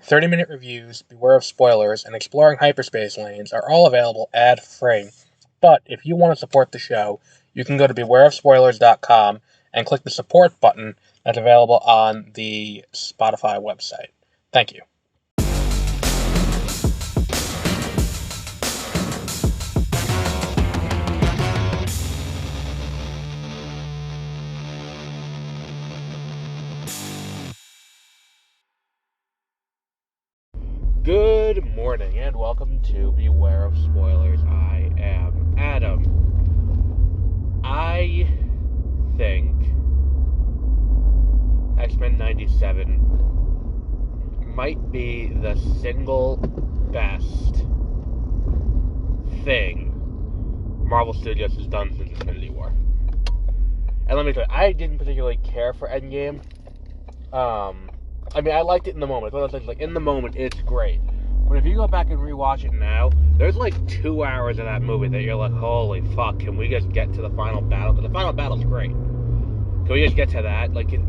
30-minute reviews, beware of spoilers, and exploring hyperspace lanes are all available ad-free. But if you want to support the show, you can go to bewareofspoilers.com and click the support button that's available on the Spotify website. Thank you. Good morning, and welcome to Beware of Spoilers. I am Adam. I think X-Men 97 might be the single best thing Marvel Studios has done since Infinity War. And let me tell you, I didn't particularly care for Endgame. I mean, I liked it in the moment. It's one of those things, like, in the moment, it's great. But if you go back and rewatch it now, there's like 2 hours of that movie that you're like, holy fuck, can we just get to the final battle? Because the final battle's great. Can we just get to that? Like, can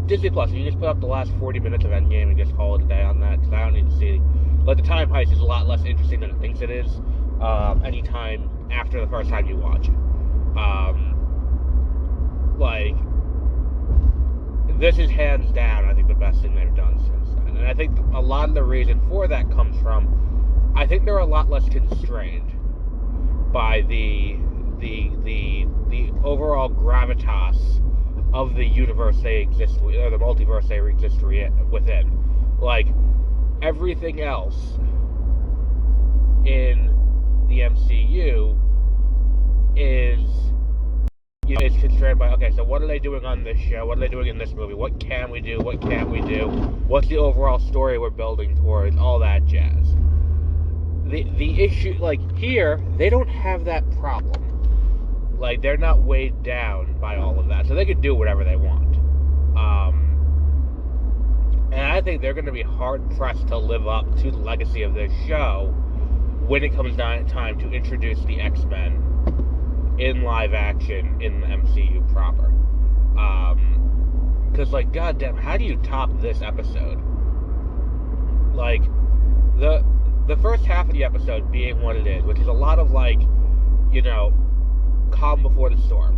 Disney Plus, can you just put up the last 40 minutes of Endgame and just call it a day on that? Because I don't need to see. Like, the time heist is a lot less interesting than it thinks it is. Anytime after the first time you watch it. This is hands down, I think, the best thing they've done since then. And I think a lot of the reason for that comes from, I think they're a lot less constrained by the overall gravitas of the universe they exist with, or the multiverse they exist within. Like, everything else in the MCU is constrained by, okay, so what are they doing on this show? What are they doing in this movie? What can we do? What can't we do? What's the overall story we're building towards? All that jazz. The issue, like, here, they don't have that problem. Like, they're not weighed down by all of that, so they can do whatever they want. And I think they're going to be hard-pressed to live up to the legacy of this show when it comes down time to introduce the X-Men in live action in the MCU proper. Because, like, goddamn, how do you top this episode? Like, the first half of the episode being what it is, which is a lot of, like, you know, calm before the storm,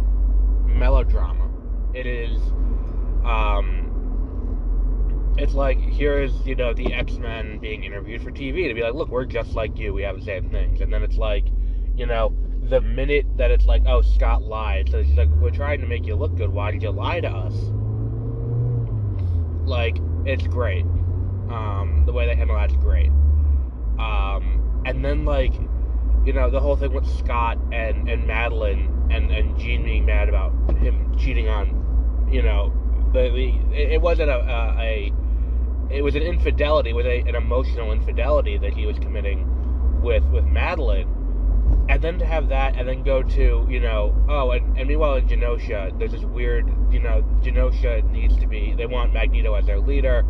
melodrama. It is, it's like, here's, you know, the X-Men being interviewed for TV to be like, look, we're just like you, we have the same things. And then it's like, you know, the minute that it's like, oh, Scott lied, so she's like, we're trying to make you look good, why did you lie to us? Like, it's great. The way they handle that's great. And then, like, you know, the whole thing with Scott and Madeline and Jean being mad about him cheating on, you know, it wasn't it was an infidelity, it was an emotional infidelity that he was committing with Madeline. And then to have that, and then go to, you know, oh, and meanwhile in Genosha, there's this weird, you know, Genosha needs to be, they want Magneto as their leader,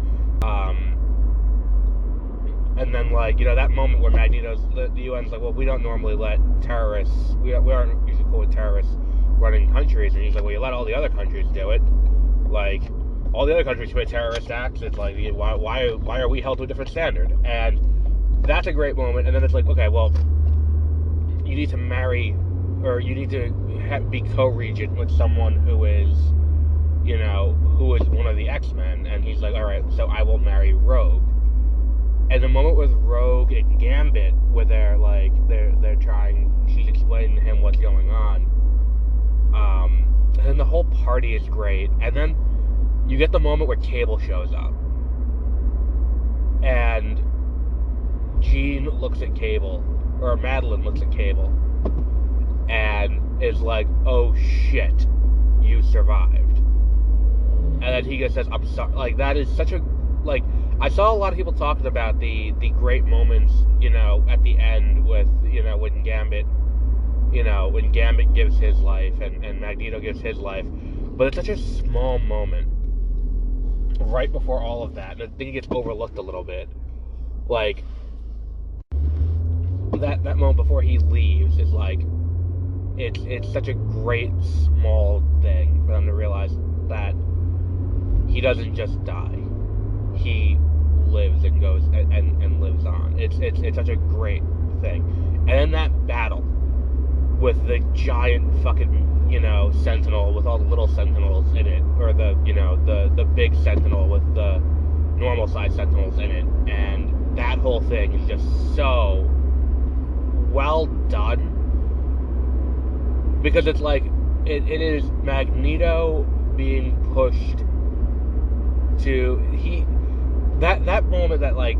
and then, like, you know, that moment where the UN's like, well, we don't normally let terrorists, we aren't usually cool with terrorists running countries, and he's like, well, you let all the other countries do it, like, all the other countries commit terrorist acts, it's like, why are we held to a different standard? And that's a great moment, and then it's like, okay, well, you need to marry, or you need to be co-regent with someone who is, you know, who is one of the X-Men, and he's like, alright, so I will marry Rogue. And the moment with Rogue and Gambit, where they're trying, she's explaining to him what's going on, and then the whole party is great, and then you get the moment where Cable shows up, and Jean looks at Cable, or Madeline looks at Cable, and is like, oh shit, you survived. And then he just says, I'm sorry. Like, that is such a, like, I saw a lot of people talking about the great moments, you know, at the end with, you know, when Gambit gives his life and Magneto gives his life. But it's such a small moment right before all of that, and I think it gets overlooked a little bit. Like, that moment before he leaves is like, it's such a great small thing for them to realize that he doesn't just die, he lives and goes and lives on. It's such a great thing. And then that battle with the giant fucking, sentinel with all the little sentinels in it, or the big sentinel with the normal size sentinels in it, and that whole thing is just so well done, because it's like it is Magneto being pushed to that moment that, like,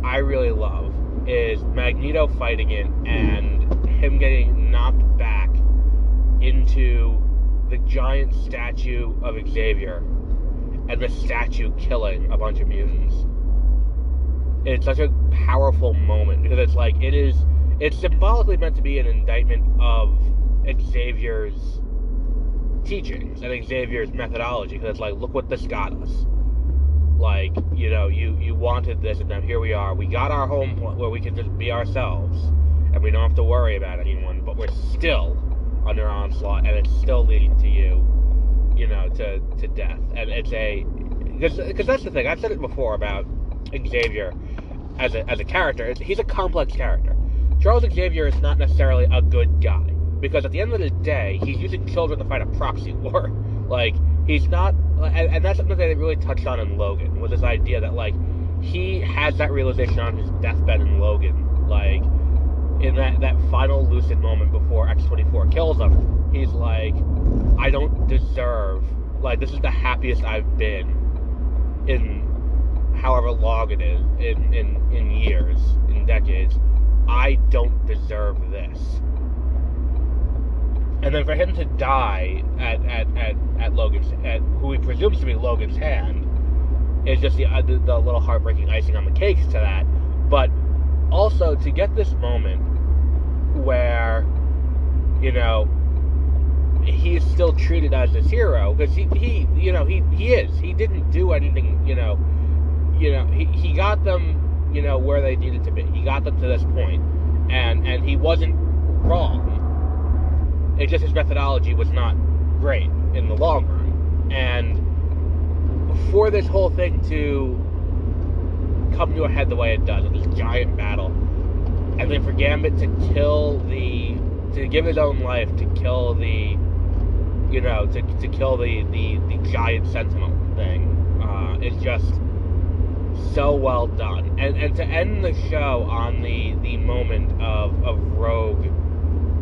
I really love is Magneto fighting it and him getting knocked back into the giant statue of Xavier and the statue killing a bunch of mutants. It's such a powerful moment because it's like it's symbolically meant to be an indictment of Xavier's teachings and Xavier's methodology, because it's like, look what this got us. Like, you wanted this, and now here we are. We got our home where we can just be ourselves, and we don't have to worry about anyone, but we're still under onslaught, and it's still leading to you, to death. And it's because that's the thing. I've said it before about Xavier as a character. He's a complex character. Charles Xavier is not necessarily a good guy, because at the end of the day, he's using children to fight a proxy war. Like, he's not, and that's something that they really touched on in Logan, was this idea that, like, he has that realization on his deathbed in Logan, like, in that final lucid moment before X-24 kills him. He's like, I don't deserve, like, this is the happiest I've been in however long it is, in years, in decades. I don't deserve this. And then for him to die at Logan's, who he presumes to be Logan's hand, is just the little heartbreaking icing on the cake to that. But also to get this moment where, he's still treated as this hero, because he is. He didn't do anything, he got them, where they needed to be. He got them to this point, and he wasn't wrong. It's just his methodology was not great in the long run. And for this whole thing to come to a head the way it does, this giant battle, and then for Gambit to give his own life to kill the, to kill the giant sentinel thing, is just so well done. And to end the show on the moment of Rogue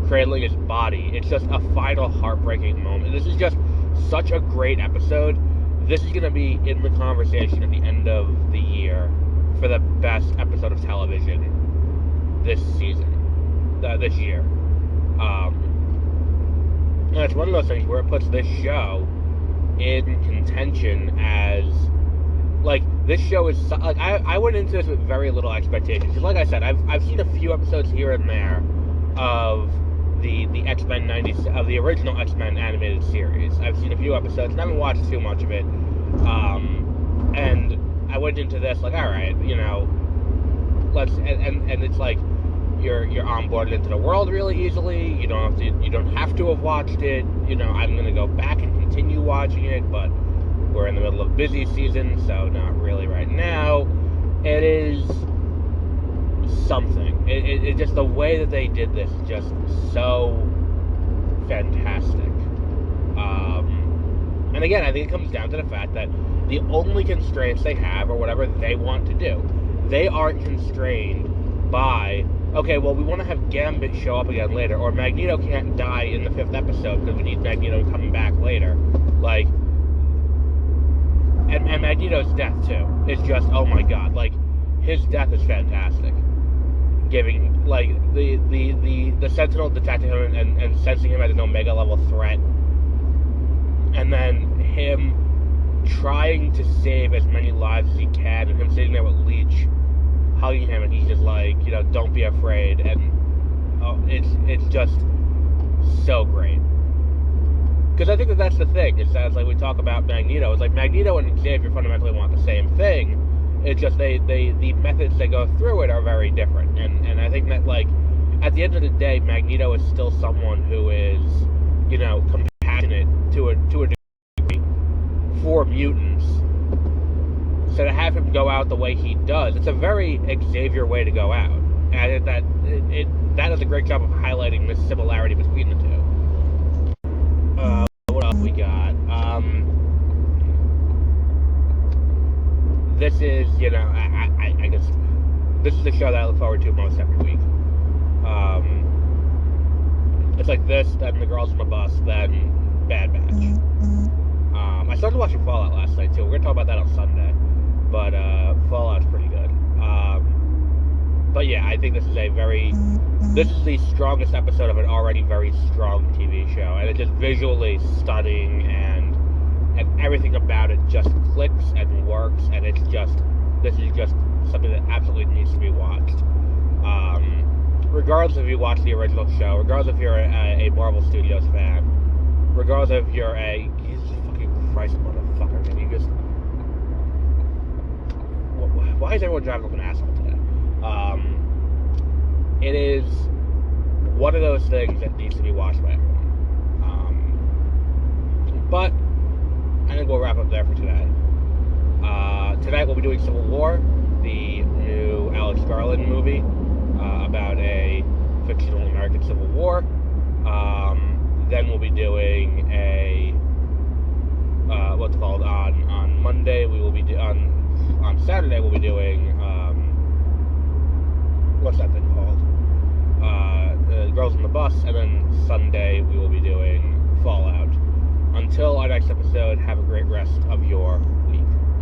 cradling his body, it's just a final heartbreaking moment. This is just such a great episode. This is going to be in the conversation at the end of the year for the best episode of television this season, this year. And it's one of those things where it puts this show in contention as, like, this show is, like, I went into this with very little expectations, because like I said, I've seen a few episodes here and there of the X-Men 90s, of the original X-Men animated series. I've seen a few episodes, and I haven't watched too much of it. And I went into this like, all right, let's, and it's like you're onboarded into the world really easily. You don't have to have watched it. I'm gonna go back and continue watching it, but we're in the middle of busy season, so not really right now. It is something. It just, the way that they did this is just so fantastic. And again, I think it comes down to the fact that the only constraints they have are whatever they want to do. They aren't constrained by, okay, well, we want to have Gambit show up again later, or Magneto can't die in the 5th episode because we need Magneto coming back later. Like, and Magneto's death too is just, oh my god, like, his death is fantastic. Giving, like, the Sentinel detecting him and sensing him as an Omega level threat, and then him trying to save as many lives as he can, and him sitting there with Leech hugging him, and he's just like, don't be afraid, and it's just so great. Because I think that's the thing, is that, like, we talk about Magneto, it's like Magneto and Xavier fundamentally want the same thing. It's just the methods they go through it are very different. And I think that, like, at the end of the day, Magneto is still someone who is, compassionate to a degree for mutants. So to have him go out the way he does, it's a very Xavier way to go out, and that does a great job of highlighting the similarity between the two. What else we got? This is, I guess this is the show that I look forward to most every week. It's like this, then The Girls on the Bus, then Bad Batch. I started watching Fallout last night too. We're gonna talk about that on Sunday, but Fallout's pretty good. But yeah, I think this is the strongest episode of an already very strong TV show, and it's just visually stunning, and everything about it just clicks and works, and this is just something that absolutely needs to be watched. Regardless if you watch the original show, regardless if you're a Marvel Studios fan, regardless if you're Jesus fucking Christ, motherfucker, can you just... Why is everyone driving like an asshole today? It is one of those things that needs to be watched by everyone. But I think we'll wrap up there for today. Tonight we'll be doing Civil War, the new Alex Garland movie about a fictional American Civil War. Then we'll be doing on Monday we will be on Saturday we'll be doing what's that thing called? Girls on the Bus, and then Sunday we will be doing Fallout. Until our next episode, have a great rest of your